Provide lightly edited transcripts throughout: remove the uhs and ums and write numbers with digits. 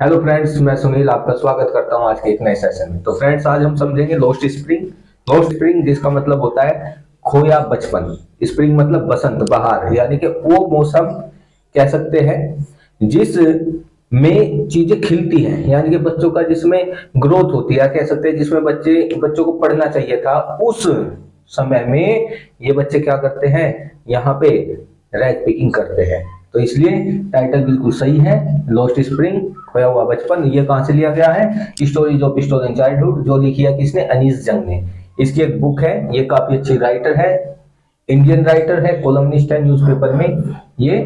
Hello friends, मैं सुनील आपका स्वागत करता हूं आज के एक नए सेशन में। तो फ्रेंड्स, आज हम समझेंगे लॉस्ट स्प्रिंग। लॉस्ट स्प्रिंग जिसका मतलब होता है खोया बचपन। स्प्रिंग मतलब बसंत, बहार, यानी कि वो मौसम कह सकते हैं जिस में चीजें खिलती हैं, यानी कि बच्चों का जिसमें ग्रोथ होती है, कह सकते हैं जिसमें बच्चों को पढ़ना चाहिए था। उस समय में ये बच्चे क्या करते हैं, यहाँ पे रैग पिकिंग करते हैं। तो इसलिए टाइटल बिल्कुल सही है, लॉस्ट स्प्रिंग, खोया हुआ बचपन। ये कहां से लिया गया है? स्टोरीज ऑफ स्टोलन चाइल्डहुड, जो लिखी है किसने? अनीस जंग ने। इसकी एक बुक है, ये काफी अच्छी राइटर है, इंडियन राइटर है, कॉलमनिस्ट है, न्यूज़पेपर में ये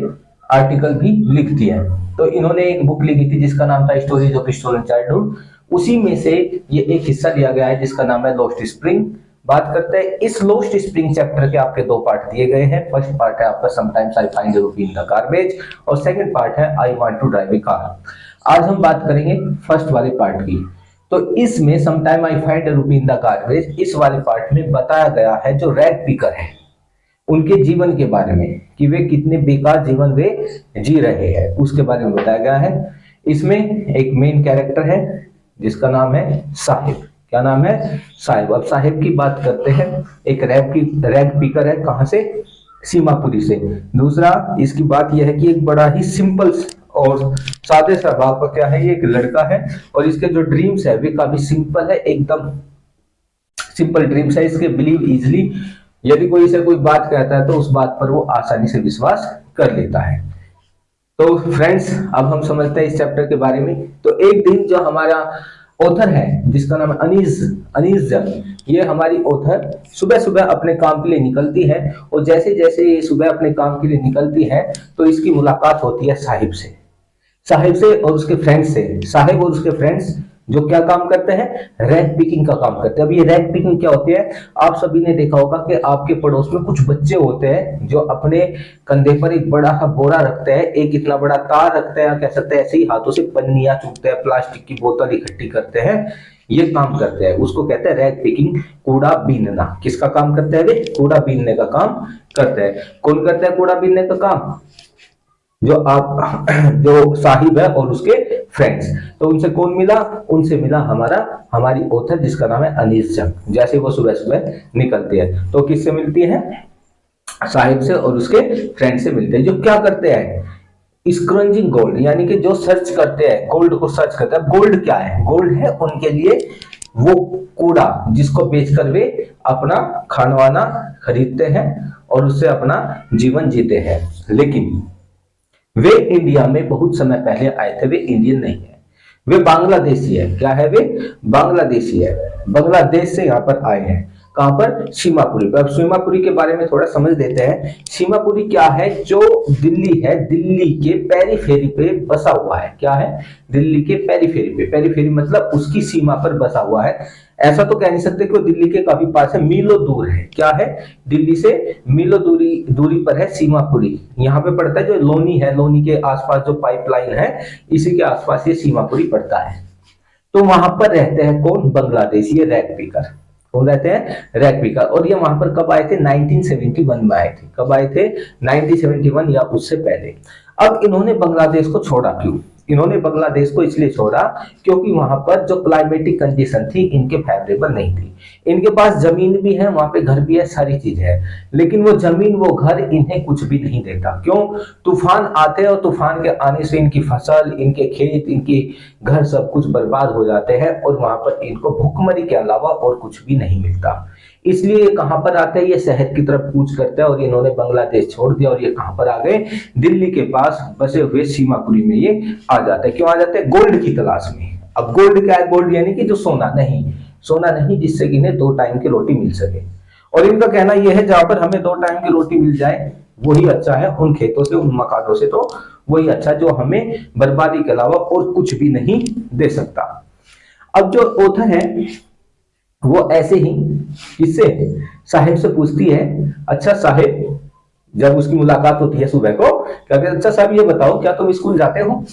आर्टिकल भी लिखती है। तो इन्होंने एक बुक लिखी थी जिसका नाम था स्टोरीज ऑफ स्टोलन चाइल्डहुड। उसी में से ये एक हिस्सा लिया गया है जिसका नाम है लॉस्ट स्प्रिंग। बात करते हैं इस लॉस्ट स्प्रिंग चैप्टर के। आपके दो पार्ट दिए गए हैं। फर्स्ट पार्ट है आपका sometimes I find rupee in the garbage, और सेकंड पार्ट है I want to drive a car. आज हम बात करेंगे फर्स्ट वाले पार्ट की। तो इसमें sometime I find rupee in the garbage, इस वाले पार्ट में बताया गया है जो रैग पिकर है उनके जीवन के बारे में, कि वे कितने बेकार जीवन वे जी रहे हैं, उसके बारे में बताया गया है। इसमें एक मेन कैरेक्टर है जिसका नाम है साहिब। क्या नाम है? साहिब। अब साहिब की बात करते हैं। एक रैग पिकर है, कहां से? सीमापुरी से। दूसरा, इसकी बात यह है कि एक बड़ा ही सिंपल और सादे स्वभाव का क्या है, ये एक लड़का है, और इसके जो ड्रीम्स है वे काफी सिंपल है, एकदम सिंपल ड्रीम्स है इसके। बिलीव इजिली, यदि कोई इसे कोई बात कहता है तो उस बात पर वो आसानी से विश्वास कर लेता है। तो फ्रेंड्स, अब हम समझते हैं इस चैप्टर के बारे में। तो एक दिन जो हमारा ऑथर है जिसका नाम है अनीस जंग, ये हमारी ऑथर सुबह सुबह अपने काम के लिए निकलती है, और जैसे जैसे ये सुबह अपने काम के लिए निकलती है तो इसकी मुलाकात होती है साहिब से और उसके फ्रेंड्स से। साहिब और उसके फ्रेंड्स जो क्या काम करते हैं? रैग पिकिंग का काम करते हैं। अब ये रैग पिकिंग क्या होती है? आप सभी ने देखा होगा कि आपके पड़ोस में कुछ बच्चे होते हैं जो अपने कंधे पर एक बड़ा सा बोरा रखते हैं, एक इतना बड़ा तार रखते हैं, कह सकते हैं ऐसे ही हाथों से पन्नियां चूकते हैं, प्लास्टिक की बोतल इकट्ठी करते हैं, ये काम करते हैं। उसको कहते हैं रैग पिकिंग, कूड़ा बीनना। किसका काम करते हैं वे? कूड़ा बीनने का काम करते हैं। कौन करता है कूड़ा बीनने का काम? जो साहिब है और उसके फ्रेंड्स। तो उनसे कौन मिला? उनसे मिला हमारी ऑथर जिसका नाम है अनीस जंग। जैसे वो सुबह सुबह निकलती है तो किससे मिलती है? साहिब से और उसके फ्रेंड से मिलते हैं, जो क्या करते हैं? स्क्रंजिंग गोल्ड, यानी कि जो सर्च करते हैं, गोल्ड को सर्च करते हैं। गोल्ड क्या है? गोल्ड है उनके लिए वो कूड़ा जिसको बेचकर वे अपना खाना वाना खरीदते हैं और उससे अपना जीवन जीते हैं। लेकिन वे इंडिया में बहुत समय पहले आए थे, वे इंडियन नहीं है, वे बांग्लादेशी है। क्या है वे? बांग्लादेशी है। बांग्लादेश से यहाँ पर आए हैं। कहां पर? सीमापुरी पर। अब सीमापुरी के बारे में थोड़ा समझ लेते हैं। सीमापुरी क्या है? जो दिल्ली है, दिल्ली के पेरीफेरी पे बसा हुआ है। क्या है? दिल्ली के पेरीफेरी पे। पेरीफेरी मतलब उसकी सीमा पर बसा हुआ है। ऐसा तो कह नहीं सकते कि वो दिल्ली के काफी पास है, मीलों दूर है। क्या है? दिल्ली से मीलों दूरी पर है सीमापुरी। यहाँ पे पड़ता है जो लोनी है, लोनी के आसपास जो पाइपलाइन है, इसी के आसपास ये सीमापुरी पड़ता है। तो वहां पर रहते हैं कौन? Bangladeshi rag picker. कौन रहते हैं? Rag picker. और ये वहां पर कब आए थे? 1971 में आए थे। कब आए थे? 1971 या उससे पहले। अब इन्होंने बांग्लादेश को छोड़ा क्यों? इन्होंने बांग्लादेश को इसलिए छोड़ा क्योंकि वहां पर जो क्लाइमेटिक कंडीशन थी इनके फेवरेबल नहीं थी। इनके पास जमीन भी है, वहां पे घर भी है, सारी चीज है, लेकिन वो जमीन वो घर इन्हें कुछ भी नहीं देता। क्यों? तूफान आते हैं और तूफान के आने से इनकी फसल, इनके खेत, इनके घर सब कुछ बर्बाद हो जाते हैं, और वहां पर इनको भूखमरी के अलावा और कुछ भी नहीं मिलता। इसलिए ये कहां पर आते हैं? ये शहर की तरफ कूच करते हैं, और इन्होंने बांग्लादेश छोड़ दिया और ये कहां पर आ गए? दिल्ली के पास बसे हुए सीमापुरी में ये आ जाते हैं। क्यों आ जाते हैं? गोल्ड की तलाश में। अब गोल्ड क्या है? गोल्ड यानी कि जो सोना नहीं, जिससे कि इन्हें 2 टाइम की रोटी मिल सके। और इनका कहना यह है जहां पर हमें 2 टाइम की रोटी मिल जाए वही अच्छा है, उन खेतों से, उन मकानों से तो वही अच्छा जो हमें बर्बादी के अलावा और कुछ भी नहीं दे सकता। अब जो ऑथर है वो ऐसे ही इससे साहिब से पूछती है, अच्छा साहिब, जब उसकी मुलाकात होती है सुबह को, क्या कहते? अच्छा साहब, ये बताओ क्या तुम स्कूल जाते हो?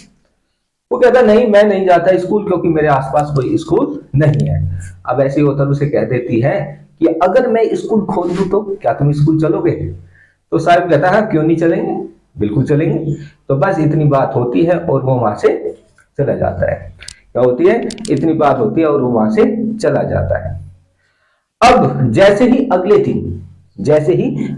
वो कहता नहीं, मैं नहीं जाता स्कूल, क्योंकि मेरे आसपास कोई स्कूल नहीं है। अब ऐसी ऑथर उसे कह देती है कि अगर मैं स्कूल खोल दूं तो क्या तुम स्कूल चलोगे? तो साहिब कहता है क्यों नहीं चलेंगे, बिल्कुल चलेंगे। तो बस इतनी बात होती है और वो वहां से चला जाता है। क्या होती है, इतनी बात होती है और वो वहां से चला जाता है। अब जैसे ही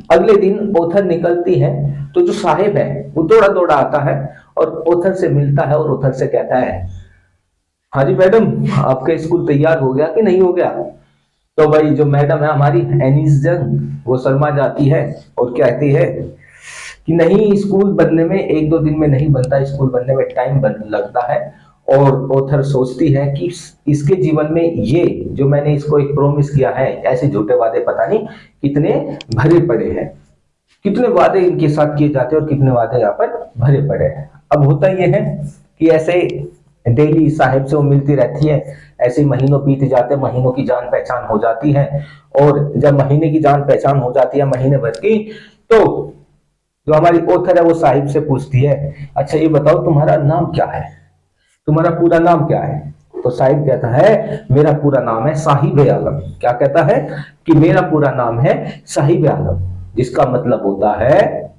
अगले दिन ओथर निकलती है तो जो साहिब है वो दौड़ा दौड़ा आता है और ओथर से मिलता है और ओथर से कहता है, हाँ जी मैडम, आपका स्कूल तैयार हो गया कि नहीं हो गया? तो भाई जो मैडम है हमारी एनीस जंग, वो शर्मा जाती है और कहती है कि नहीं, स्कूल बनने में 1-2 दिन में नहीं बनता, स्कूल बनने में टाइम लगता है। और ऑथर सोचती है कि इसके जीवन में ये जो मैंने इसको एक प्रॉमिस किया है, ऐसे झूठे वादे पता नहीं कितने भरे पड़े हैं, कितने वादे इनके साथ किए जाते हैं और कितने वादे यहाँ पर भरे पड़े हैं। अब होता ये है कि ऐसे डेली साहिब से वो मिलती रहती है, ऐसे महीनों बीत जाते हैं, महीनों की जान पहचान हो जाती है। और जब महीने की जान पहचान हो जाती है, महीने भर की, तो जो हमारी ऑथर है वो साहिब से पूछती है, अच्छा ये बताओ तुम्हारा नाम क्या है, तुम्हारा पूरा नाम क्या है? तो साहिब कहता है, मेरा पूरा नाम है साहिब आलम। क्या कहता है कि मेरा पूरा नाम है साहिब आलम, जिसका मतलब होता है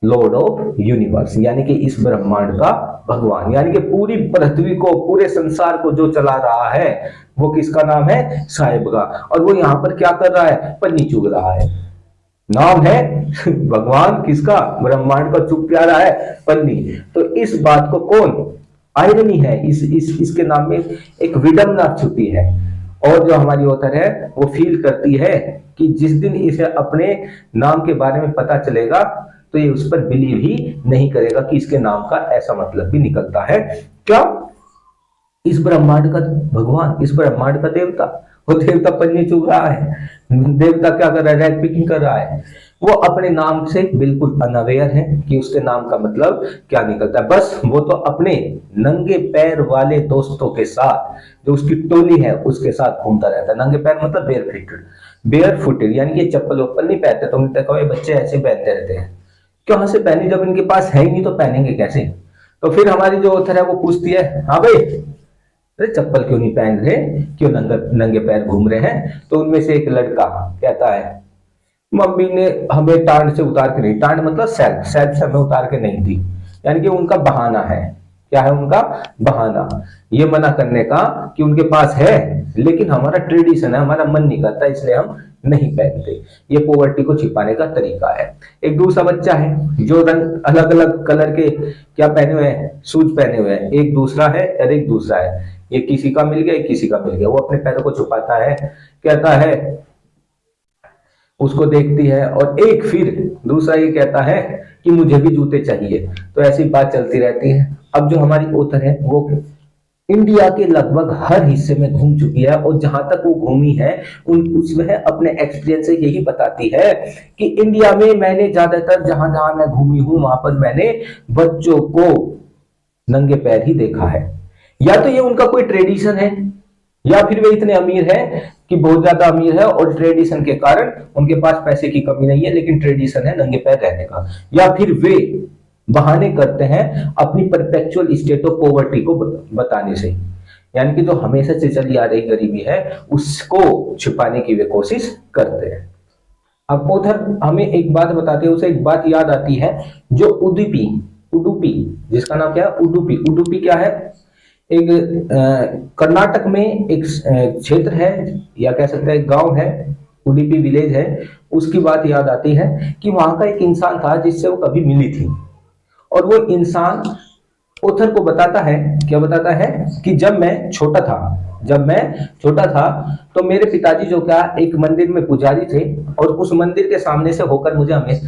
लॉर्ड ऑफ यूनिवर्स, यानी कि इस ब्रह्मांड का भगवान, यानी कि पूरी पृथ्वी को, पूरे संसार को जो चला रहा है वो किसका नाम है? साहिब का। और वो यहाँ पर क्या कर रहा है? पन्नी चुग रहा है। नाम है भगवान किसका? ब्रह्मांड का, चुग क्या रहा है? पन्नी। तो इस बात को कौन, आयरनी है, इसके नाम में एक विडंबना छुपी है। और जो हमारी ऑथर है वो फील करती है कि जिस दिन इसे अपने नाम के बारे में पता चलेगा तो ये उस पर बिलीव ही नहीं करेगा कि इसके नाम का ऐसा मतलब भी निकलता है। क्या? इस ब्रह्मांड का भगवान, इस ब्रह्मांड का देवता, वो देवता पन्नी चुग रहा है। देवता क्या कर रहा है? रैग पिकिंग कर रहा है। वो अपने नाम से बिल्कुल अनअवेयर है कि उसके नाम का मतलब क्या निकलता है। बस वो तो अपने नंगे पैर वाले दोस्तों के साथ, जो उसकी टोली है, उसके साथ घूमता रहता है। नंगे पैर मतलब बेयर फुटेड, यानी कि चप्पल वप्पल नहीं पहनते। तुमने देखा ये बच्चे ऐसे पहनते रहते हैं, क्यों से पहने? जब इनके पास है ही नहीं तो पहनेंगे कैसे? तो फिर हमारी जो ऑथर है वो पूछती है, हाँ भाई, अरे चप्पल क्यों नहीं पहन रहे, क्यों नंगे पैर घूम रहे हैं? तो उनमें से एक लड़का कहता है, मम्मी ने हमें टांड से उतार के नहीं, टांड मतलब सेल्फ से हमें उतार के नहीं दी। यानी कि उनका बहाना है। क्या है उनका बहाना? ये मना करने का कि उनके पास है लेकिन हमारा ट्रेडिशन है, हमारा मन नहीं करता, इसलिए हम नहीं पहनते। ये पॉवर्टी को छिपाने का तरीका है। एक दूसरा बच्चा है जो रंग अलग अलग कलर के क्या पहने हुए हैं, शूज पहने हुए हैं। एक दूसरा है और एक दूसरा है, ये किसी का मिल गया, किसी का मिल गया। वो अपने पैरों को छुपाता है, कहता है, उसको देखती है, और एक फिर दूसरा ये कहता है कि मुझे भी जूते चाहिए। तो ऐसी बात चलती रहती है। अब जो हमारी ऑथर है वो इंडिया के लगभग हर हिस्से में घूम चुकी है, और जहां तक वो घूमी है उसमें अपने एक्सपीरियंस से यही बताती है कि इंडिया में मैंने ज्यादातर जहां जहां मैं घूमी हूं वहां पर मैंने बच्चों को नंगे पैर ही देखा है। या तो ये उनका कोई ट्रेडिशन है, या फिर वे इतने अमीर हैं कि बहुत ज्यादा अमीर है और ट्रेडिशन के कारण उनके पास पैसे की कमी नहीं है, लेकिन ट्रेडिशन है नंगे पैर रहने का। या फिर वे बहाने करते हैं अपनी परपेचुअल स्टेट ऑफ पॉवर्टी को बताने से, यानी कि जो हमेशा से चली आ रही गरीबी है उसको छुपाने की वे कोशिश करते हैं। अब उधर हमें एक बात बताते हैं, उसे एक बात याद आती है, जो उडुपी जिसका नाम क्या है? उडुपी क्या है? एक कर्नाटक में एक क्षेत्र है, या कह सकते हैं गांव है, उडुपी विलेज है। उसकी बात याद आती है कि वहां का एक इंसान था जिससे वो कभी मिली थी, और वो इंसान ऑथर को बताता है, क्या बताता है कि जब मैं छोटा था तो मेरे पिताजी जो क्या एक मंदिर में पुजारी थे, और उस मंदिर के सामने से होकर मुझे हमें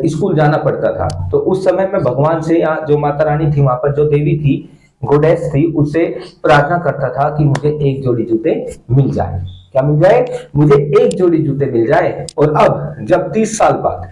स्कूल जाना पड़ता था। तो उस समय मैं भगवान से, या जो माता रानी थी वहां पर, जो देवी थी, गोडेस थी, उससे प्रार्थना करता था कि मुझे एक जोड़ी जूते मिल जाए। क्या मिल जाए? मुझे एक जोड़ी जूते मिल जाए। और अब जब 30 साल बाद,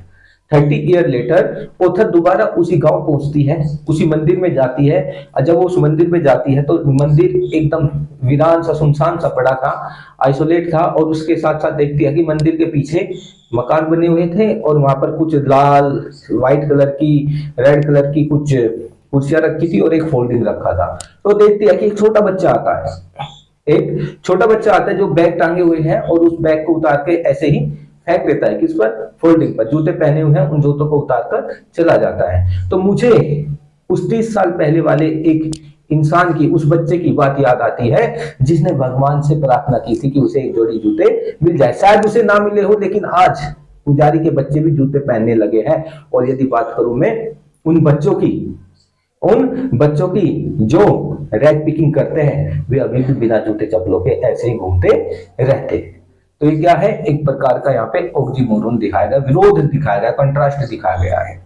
30 ईयर लेटर, ऑथर दोबारा उसी गांव पहुंचती है, उसी मंदिर में जाती है। और जब वो उस मंदिर में जाती है तो मंदिर एकदम वीरान सा, सुनसान सा पड़ा था, आइसोलेट था। और उसके साथ साथ देखती है कि मंदिर के पीछे मकान बने हुए थे, और वहां पर कुछ लाल, व्हाइट कलर की, रेड कलर की कुछ कुर्सियां रखी थी, और एक फोल्डिंग रखा था। तो देखती है कि एक छोटा बच्चा आता है, जो बैग टांगे हुए हैं, और उस बैग को उतार के ऐसे ही फेंक देता है, किस पर? फोल्डिंग पर। जूते पहने हुए हैं, उन जूतों को उतार कर चला जाता है। तो मुझे उस 30 साल पहले वाले एक इंसान की, उस बच्चे की बात याद आती है जिसने भगवान से प्रार्थना की थी कि उसे एक जोड़ी जूते मिल जाए। शायद उसे ना मिले हो, लेकिन आज पुजारी के बच्चे भी जूते पहनने लगे हैं। और यदि बात करूं मैं उन बच्चों की, जो रैग पिकिंग करते हैं, वे अभी भी बिना जूते चप्पलों के ऐसे ही घूमते रहते हैं। तो ये क्या है, एक प्रकार का यहाँ पे ऑक्सीमोरन दिखाया गया, विरोध दिखाया गया, कंट्रास्ट दिखाया गया है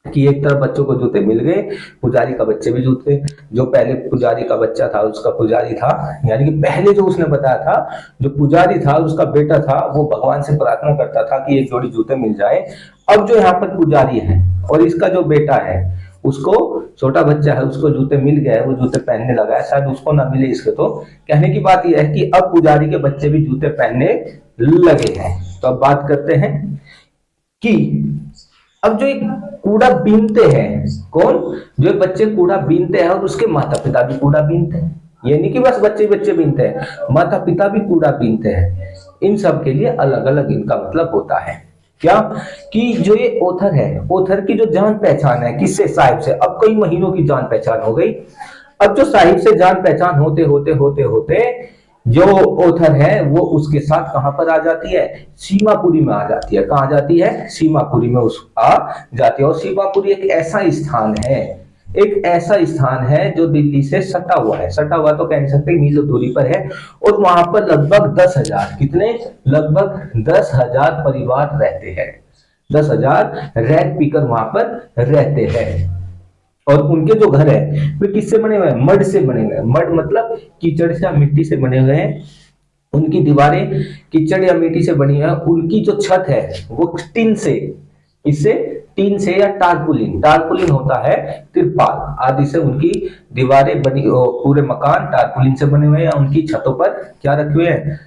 कि एक तरफ बच्चों को जूते मिल गए, पुजारी का बच्चे भी जूते। जो पहले पुजारी का बच्चा था, उसका पुजारी था, यानी कि पहले जो उसने बताया था, जो पुजारी था उसका बेटा था, वो भगवान से प्रार्थना करता था कि एक जोड़ी जूते मिल जाए। अब जो यहाँ पर पुजारी है और इसका जो बेटा है, उसको, छोटा बच्चा है, उसको जूते मिल गए, वो जूते पहनने लगा है। शायद उसको ना मिले इसके, तो कहने की बात यह है कि अब पुजारी के बच्चे भी जूते पहनने लगे हैं। तो अब बात करते हैं कि अब जो एक कूड़ा बीनते हैं, कौन, जो बच्चे कूड़ा बीनते हैं और उसके माता पिता भी कूड़ा बीनते हैं, ये नहीं कि बस बच्चे बच्चे बीनते हैं, माता पिता भी कूड़ा बीनते हैं। इन सब के लिए अलग अलग इनका मतलब होता है। क्या कि जो ये ओथर है, ओथर की जो जान पहचान है, किससे, साहिब से। अब कई महीनों की जान पहचान हो गई। अब जो साहिब से जान पहचान होते होते होते होते जो ओथर है वो उसके साथ कहां पर आ जाती है, सीमापुरी में आ जाती है। कहां जाती है, सीमापुरी में उस आ जाती है। और सीमापुरी एक ऐसा स्थान है, एक ऐसा स्थान है जो दिल्ली से सटा हुआ है, सटा हुआ तो कह नहीं सकते, मीलों दूरी पर है। और वहां पर लगभग 10,000, कितने, लगभग 10,000 परिवार रहते हैं। 10,000 रैग पीकर वहां पर रहते हैं। और उनके जो घर है वे किससे बने हुए हैं, मड से बने हुए हैं। मड मतलब कीचड़ से या मिट्टी से बने हुए हैं। उनकी दीवारें कीचड़ या मिट्टी से बनी है। उनकी जो छत है वो टीन से, इससे टीन से या टारपुलिन, टारपुलिन होता है तिरपाल आदि से उनकी दीवारें बनी, पूरे मकान टारपुलिन से बने हुए हैं। या उनकी छतों पर क्या रखे हुए हैं,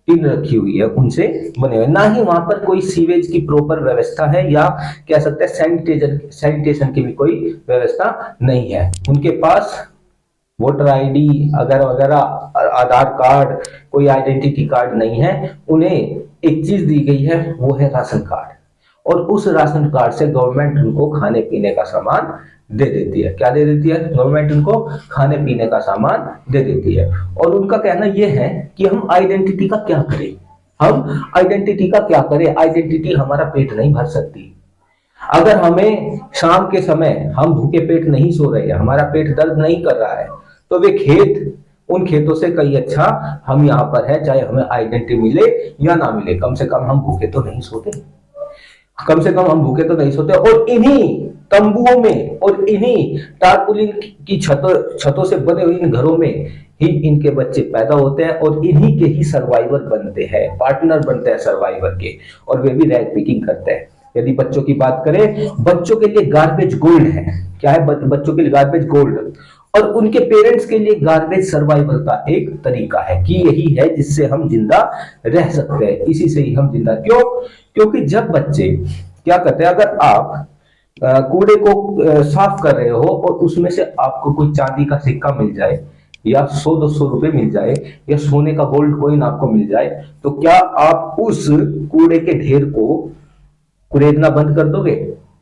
टीन रखी हुई है, उनसे बने हुए। ना ही वहां पर कोई सीवेज की प्रॉपर व्यवस्था है, या कह सकते हैं सैनिटेशन की भी कोई व्यवस्था नहीं है। उनके पास वोटर आईडी वगैरह वगैरह, आधार कार्ड, कोई आइडेंटिटी कार्ड नहीं है। उन्हें एक चीज दी गई है, वो है राशन कार्ड। और उस राशन कार्ड से गवर्नमेंट उनको खाने पीने का सामान दे देती है। क्या दे देती है, गवर्नमेंट उनको खाने पीने का सामान दे देती है। और उनका कहना यह है कि हम आइडेंटिटी का क्या करें, हम आइडेंटिटी का क्या करें, आइडेंटिटी हमारा पेट नहीं भर सकती। अगर हमें शाम के समय हम भूखे पेट नहीं सो रहे हैं, हमारा पेट दर्द नहीं कर रहा है, तो वे खेत, उन खेतों से कहीं अच्छा हम यहाँ पर है, चाहे हमें आइडेंटिटी मिले या ना मिले, कम से कम हम भूखे तो नहीं सोते, कम से कम हम भूखे तो नहीं सोते। और इन्हीं तंबुओं में और इन्हीं टारपुलिन की छतों से बने हुए इन घरों में ही इनके बच्चे पैदा होते हैं। और इन्हीं के ही सर्वाइवर बनते हैं, पार्टनर बनते हैं सर्वाइवर के। और वे भी रैग पिकिंग करते हैं। यदि बच्चों की बात करें, बच्चों के लिए गार्बेज गोल्ड है। क्या है, बच्चों के लिए गार्बेज गोल्ड। और उनके पेरेंट्स के लिए गार्बेज सर्वाइवल का एक तरीका है कि यही है जिससे हम जिंदा रह सकते हैं, इसी से ही हम जिंदा। क्यों, क्योंकि जब बच्चे क्या करते हैं, अगर आप कूड़े को साफ कर रहे हो और उसमें से आपको कोई चांदी का सिक्का मिल जाए, या 100-200 रुपए मिल जाए, या सोने का गोल्ड कॉइन आपको मिल जाए, तो क्या आप उस कूड़े के ढेर को कुरेदना बंद कर दोगे?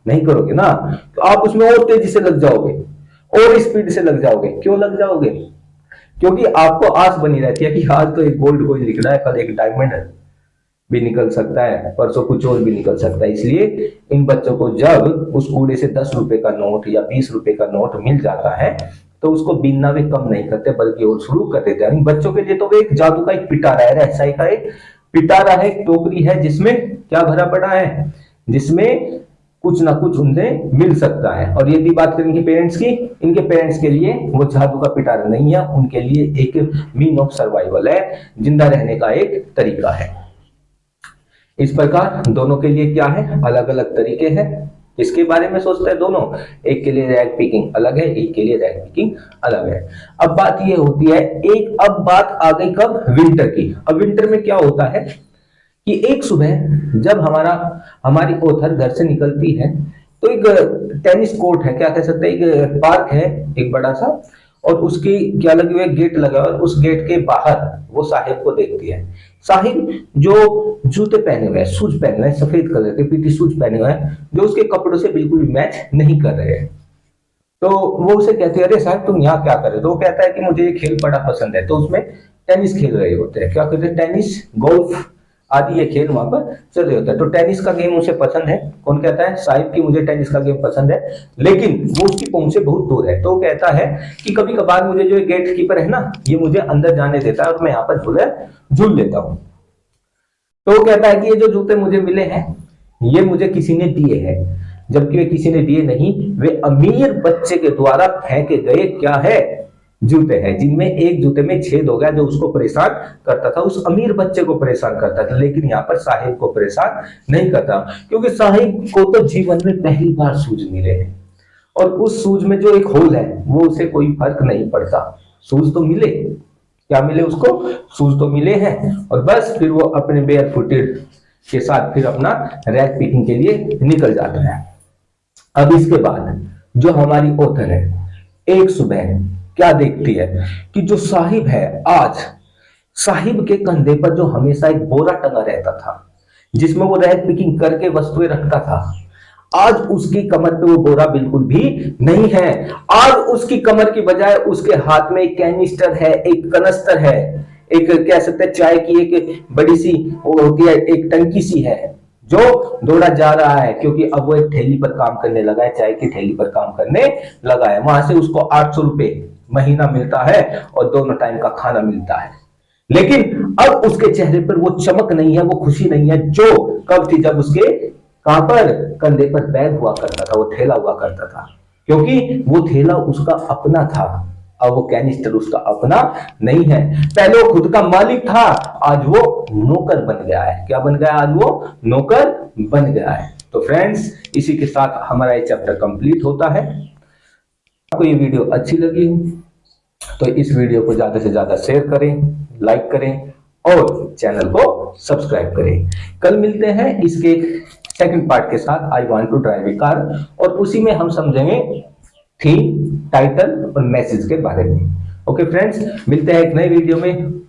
नहीं करोगे ना। तो आप उसमें और तेजी से लग जाओगे और स्पीड से लग जाओगे। क्यों लग जाओगे? क्योंकि आपको आस बनी रहती है कि आज तो एक गोल्ड कॉइन निकला है, कल एक डायमंड भी निकल सकता है, परसों कुछ और भी निकल सकता है। इसलिए इन बच्चों को जब उस कूड़े से 10 रुपए का नोट या 20 रुपए का नोट मिल जाता है, तो उसको बीनना वे कम नहीं करते, बल्कि और शुरू कर देते हैं। बच्चों के लिए तो वे एक जादू का एक पिटारा है, रहस्याई का एक पिटारा है, एक टोकरी है जिसमें क्या भरा पड़ा है, जिसमें कुछ ना कुछ उन्हें मिल सकता है। और यदि बात करें इनके पेरेंट्स की, इनके पेरेंट्स के लिए वो जादू का पिटारा नहीं है, उनके लिए एक मीन ऑफ सर्वाइवल है, जिंदा रहने का एक तरीका है। इस प्रकार दोनों के लिए क्या है, अलग अलग तरीके हैं। इसके बारे में सोचते हैं दोनों, एक के लिए रैग पिकिंग अलग है, एक के लिए रैग पिकिंग अलग है। अब बात ये होती है, अब बात आ गई कब, विंटर की। अब विंटर में क्या होता है कि एक सुबह जब हमारी ओथर घर से निकलती है, तो एक टेनिस कोर्ट है, क्या कह सकते हैं, एक पार्क है एक बड़ा सा, और उसकी क्या लगी हुई है, गेट लगा है। और उस गेट के बाहर वो साहिब को देखती है। साहिब जो जूते पहने हुए हैं, शूज पहने हुए हैं, सफेद कलर के पीटी शूज पहने हुए हैं, जो उसके कपड़ों से बिल्कुल भी मैच नहीं कर रहे हैं। तो वो उसे कहते हैं, अरे साहब तुम यहाँ क्या कर रहे हो? तो वो कहता है कि मुझे ये खेल बड़ा पसंद है। तो उसमें टेनिस खेल रहे होते हैं, क्या कहते हैं, टेनिस, गोल्फ आदि ये खेल वहां पर चल रहे होते हैं। तो टेनिस का गेम उसे पसंद है। कौन कहता है? साहिब की मुझे टेनिस का गेम पसंद है, लेकिन वो उसकी पहुंच से बहुत दूर है। तो वो कहता है कि कभी कभार मुझे जो गेट कीपर है ना, ये मुझे अंदर जाने देता है और मैं यहाँ पर झूल लेता हूँ। तो वो कहता है कि ये जो जूते मुझे मिले हैं ये मुझे किसी ने दिए हैं, जबकि वे किसी ने दिए नहीं, वे अमीर बच्चे के द्वारा फेंके गए क्या है, जूते हैं, जिनमें एक जूते में छेद हो गया, जो उसको परेशान करता था, उस अमीर बच्चे को परेशान करता था। लेकिन यहाँ पर साहिब को परेशान नहीं करता, क्योंकि साहिब को तो जीवन में पहली बार शूज मिले हैं और उस शूज में जो एक होल है वो उसे कोई फर्क नहीं पड़ता। शूज तो मिले, क्या मिले उसको? शूज तो मिले हैं। और बस फिर वो अपने बेयर फुटेड के साथ फिर अपना रैक पिकिंग के लिए निकल जाता है। अब इसके बाद जो हमारी ऑथर है, एक सुबह क्या देखती है कि जो साहिब है, आज साहिब के कंधे पर जो हमेशा एक बोरा टंगा रहता था, जिसमें वो रैक पिकिंग करके वस्तुएं रखता था, आज उसकी कमर पे वो बोरा बिल्कुल भी नहीं है। आज उसकी कमर की बजाय उसके हाथ में एक कैनिस्टर है, एक कनस्तर है, एक कह सकते हैं चाय की एक बड़ी सी वो होती है, एक टंकी सी है, जो दौड़ा जा रहा है, क्योंकि अब वो एक ठेली पर काम करने लगा है, चाय की ठेली पर काम करने लगा है। वहां से उसको 800 रुपए महीना मिलता है और दोनों टाइम का खाना मिलता है। लेकिन अब उसके चेहरे पर वो चमक नहीं है, वो खुशी नहीं है, जो कब थी, जब उसके कहां पर, कंधे पर बैग हुआ करता था, वो थैला हुआ करता था, क्योंकि वो थैला उसका अपना था। अब वो कैनिस्टर उसका अपना नहीं है। पहले वो खुद का मालिक था, आज वो नौकर बन गया है। क्या बन गया? आज वो नौकर बन गया है। तो फ्रेंड्स, इसी के साथ हमारा ये चैप्टर कंप्लीट होता है। आपको ये वीडियो अच्छी लगी तो इस वीडियो को ज्यादा से ज्यादा शेयर करें, लाइक करें और चैनल को सब्सक्राइब करें। कल मिलते हैं इसके सेकंड पार्ट के साथ, I want to drive a car, और उसी में हम समझेंगे थीम, टाइटल और मैसेज के बारे में। ओके फ्रेंड्स, मिलते हैं एक नए वीडियो में।